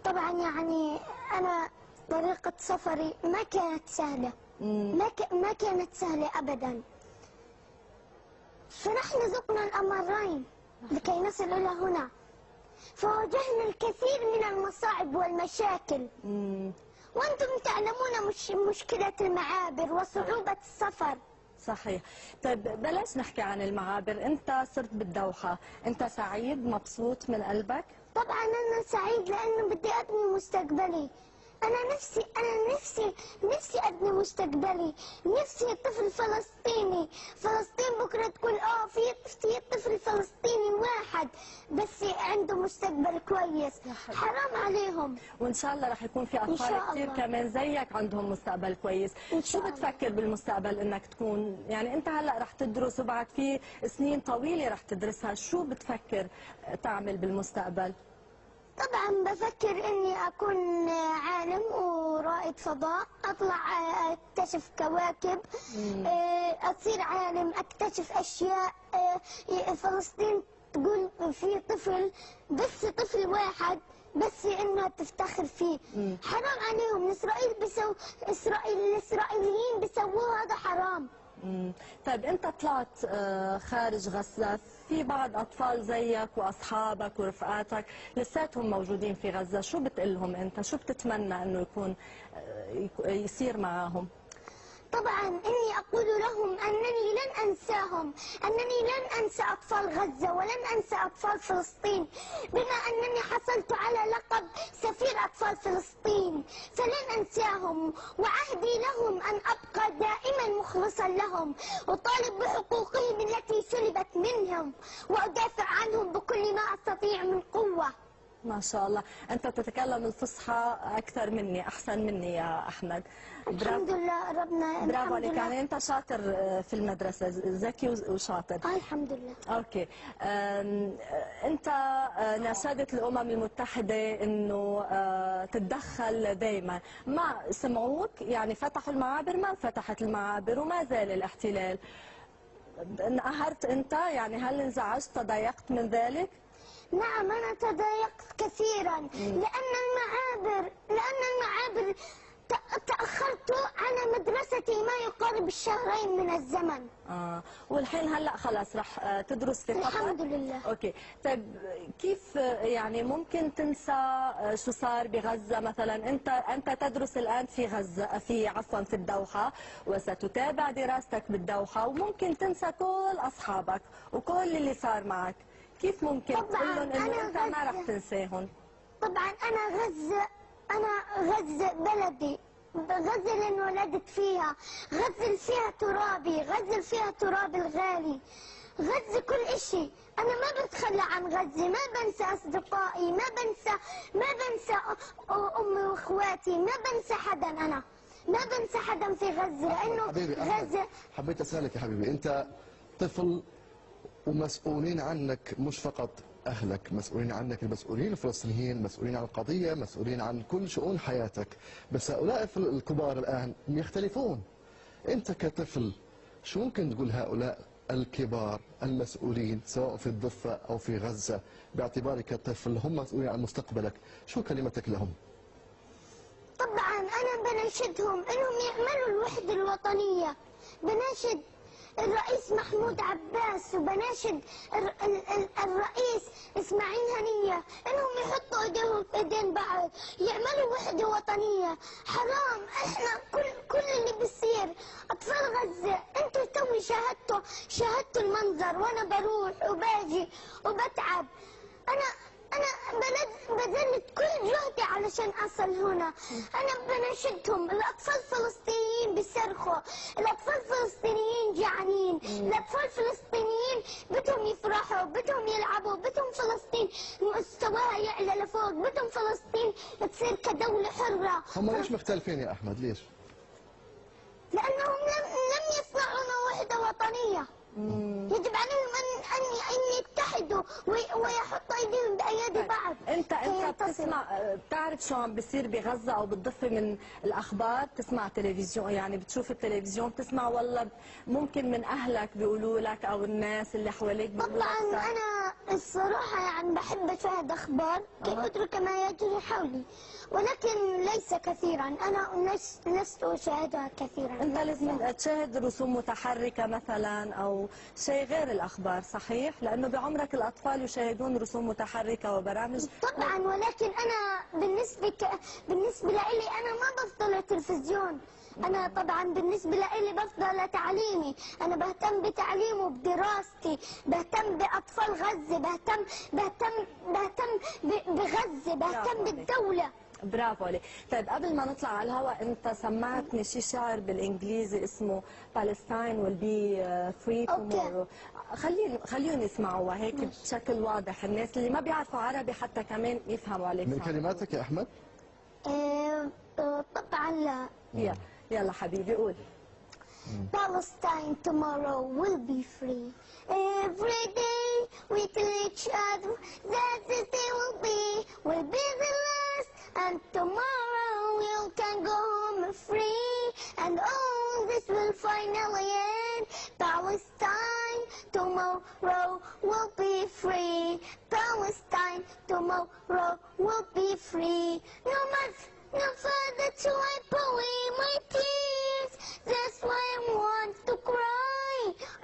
طبعا يعني أنا طريقة سفري ما كانت سهلة، ما كانت سهلة أبدا. فنحن ذقنا الأمرين لكي نصل إلى هنا، فواجهنا الكثير من المصاعب والمشاكل. وأنتم تعلمون مشكلة المعابر وصعوبة السفر. صحيح. طيب بلاش نحكي عن المعابر، انت صرت بالدوحة، انت سعيد مبسوط من قلبك؟ طبعا أنا سعيد لأنه بدي أبني مستقبلي. أنا نفسي أبني مستقبلي، نفسي طفل فلسطيني، فلسطين بكرة تقول في طفل فلسطيني واحد بس عنده مستقبل كويس. حرام عليهم. وإن شاء الله رح يكون في أطفال كثير كمان زيك عندهم مستقبل كويس. شو بتفكر بالمستقبل إنك تكون؟ يعني أنت هلأ رح تدرس وبعد في سنين طويلة رح تدرسها، شو بتفكر تعمل بالمستقبل؟ طبعا بفكر اني اكون عالم ورائد فضاء، اطلع اكتشف كواكب، اصير عالم اكتشف اشياء. فلسطين تقول في طفل، بس طفل واحد بس انها تفتخر فيه. حرام عليهم. الاسرائيليين بيسووه هذا حرام. طيب انت طلعت خارج غزة، في بعض اطفال زيك واصحابك ورفقاتك لساتهم موجودين في غزة، شو بتقلهم انت؟ شو بتتمنى انه يكون يصير معاهم؟ طبعا اني اقول لهم انني لن انساهم، انني لن انسى اطفال غزة ولن انسى اطفال فلسطين، بما انني حصلت على لقب سفير اطفال فلسطين فلن انساهم. وعهدي لهم ان ابقى دائما مخلصا لهم، اطالب بحقوقهم التي سلبت منهم، وادافع عنهم بكل ما استطيع من قوة. ما شاء الله، أنت تتكلم الفصحى أكثر مني، أحسن مني يا أحمد. الحمد لله ربنا. برافو عليك، يعني أنت شاطر في المدرسة، ذكي وشاطر. الحمد لله. أوكي. أنت ناشدت الأمم المتحدة إنه تتدخل دائما، ما سمعوك؟ يعني فتحوا المعابر؟ ما فتحت المعابر وما زال الاحتلال. انقهرت أنت؟ يعني هل انزعجت تضايقت من ذلك؟ نعم أنا تضايقت كثيرا لأن المعابر تأخرت على مدرستي ما يقارب الشهرين من الزمن. والحين هلا خلاص رح تدرس في قطر؟ الحمد لله. اوكي، طيب كيف يعني ممكن تنسى شو صار بغزة مثلا؟ انت تدرس الآن في غزة، في الدوحة، وستتابع دراستك بالدوحة، وممكن تنسى كل أصحابك وكل اللي صار معك. كيف ممكن تقول لهم انه انت ما رح تنساهم؟ طبعا انا غزة بلدي، غزة اللي انولدت فيها، غزة اللي فيها ترابي، غزة اللي فيها تراب الغالي، غزة كل اشي. انا ما بتخلى عن غزة، ما بنسى اصدقائي، ما بنسى امي واخواتي، ما بنسى حدا. انا ما بنسى حدا في غزة لانه غزة. حبيت اسالك يا حبيبي، انت طفل ومسؤولين عنك، مش فقط أهلك، مسؤولين عنك المسؤولين الفلسطينيين، مسؤولين عن القضية، مسؤولين عن كل شؤون حياتك، بس هؤلاء الكبار الآن يختلفون. أنت كطفل شو ممكن تقول هؤلاء الكبار المسؤولين سواء في الضفة أو في غزة، باعتبارك طفل هم مسؤولين عن مستقبلك، شو كلمتك لهم؟ طبعا أنا بناشدهم إنهم يعملوا الوحدة الوطنية، بناشد الرئيس محمود عباس وبناشد الرئيس إسماعيل هنية انهم يحطوا ايديهم في ايدين بعض، يعملوا وحدة وطنية. حرام احنا كل اللي بيصير. اطفال غزة انتوا توي شاهدتوا المنظر، وانا بروح وباجي وبتعب. انا بذلت كل جهدي علشان اصل هنا. انا بناشدهم، الاطفال الفلسطينيين بيصرخوا، الاطفال الفلسطينيين جعانين، الاطفال الفلسطينيين بدهم يفرحوا، بدهم يلعبوا، بدهم فلسطين مستواها يعلى لفوق، بدهم فلسطين تصير كدولة حرة. هم ليش مختلفين يا احمد؟ ليش؟ لانهم لم يصنعوا وحدة وطنية. يجب عليهم ان يتحدوا ويحطوا ايديهم بايادي بعض. انت بتعرف شو عم بيصير بغزه او بالضفه من الاخبار؟ بتسمع تلفزيون، يعني بتشوف التلفزيون، بتسمع والله ممكن من اهلك بيقولوا لك او الناس اللي حواليك بيقولوا لك؟ طبعا الصراحة يعني بحب أشاهد أخبار كي أدرك ما يجري حولي، ولكن ليس كثيرا. أنا لست أشاهدها كثيرا. انت لازم تشاهد رسوم متحركه مثلا او شيء غير الاخبار، صحيح؟ لانه بعمرك الاطفال يشاهدون رسوم متحركه وبرامج. طبعا، ولكن أنا بالنسبة لي أنا ما بفضل التلفزيون. أنا طبعا بالنسبة لي بفضل تعليمي، أنا بهتم بتعليمي وبدراستي، بهتم بأطفال غزة، بهتم بغزة، بهتم بالدولة. برافو عليك. طيب قبل ما نطلع على الهواء انت سمعتني شي شعر بالانجليزي اسمه Palestine will be free tomorrow. خليهم يسمعوها هيك بشكل واضح، الناس اللي ما بيعرفوا عربي حتى كمان يفهموا عليك. من كلماتك يا أحمد؟ طبعا لا. يلا حبيبي قول. Palestine tomorrow will be free. Every day we tell each other that this day will be the last, and tomorrow you can go home free, and all this will finally end. Palestine tomorrow will be free. Palestine tomorrow will be free. No further to wipe away my tears. That's why I want to cry.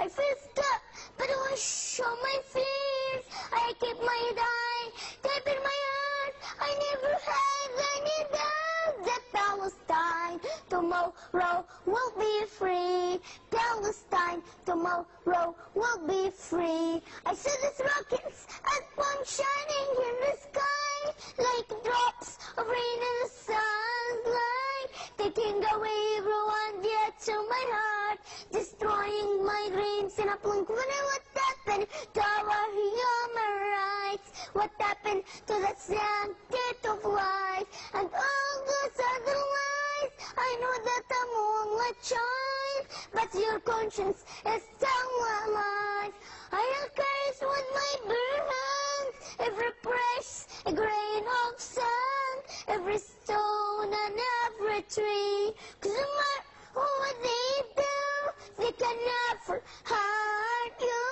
I feel stuck, but I won't show my fears. I keep my head high, deep in my heart. I never had any doubt that Palestine tomorrow will be free. Palestine tomorrow will be free. I see these rockets at once shining in the sky like drops of rain in the sunlight, taking away everyone dear to my heart, destroying my dreams in a blink. What happened to our human rights? What happened to the sanctity of life and all those other lies? I know that I'm only a child, but your conscience is still alive. I will carry with my bare hands every precious grain of sand, every stone and every tree. 'Cause no matter what they do, they can never hurt you.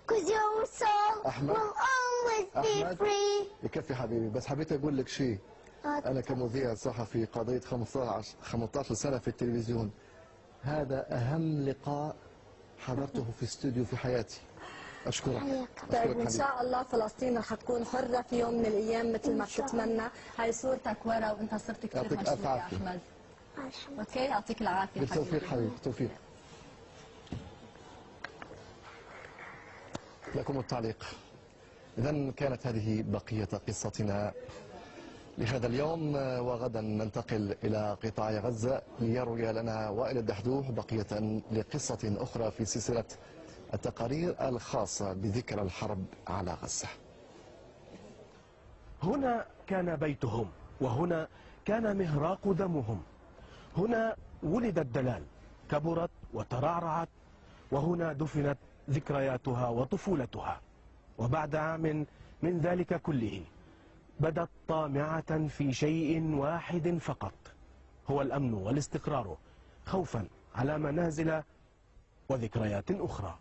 'Cause your soul will always be free. يكفي حبيبي، بس حبيت أقول لك شيء. أنا كمذيع صحفي قضيت 15 سنة في التلفزيون، هذا أهم لقاء حضرته في استوديو في حياتي. أشكرك. طيب وإن شاء الله فلسطين رح تكون حرة في يوم من الأيام مثل ما بتتمنى. هاي صورتك ورا وأنت صرت كثير مشهور يا أحمد. أوكي يعطيك العافية حبيبي. بالتوفيق حبيبي، بالتوفيق. لكم التعليق. إذا كانت هذه بقية قصتنا لهذا اليوم، وغدا ننتقل إلى قطاع غزة ليروي لنا وائل الدحدوح بقية لقصة أخرى في سلسلة التقارير الخاصة بذكرى الحرب على غزة. هنا كان بيتهم، وهنا كان مهراق دمهم، هنا ولدت دلال، كبرت وترعرعت، وهنا دفنت ذكرياتها وطفولتها. وبعد عام من ذلك كله بدت طامعة في شيء واحد فقط، هو الأمن والاستقرار، خوفا على منازل وذكريات أخرى.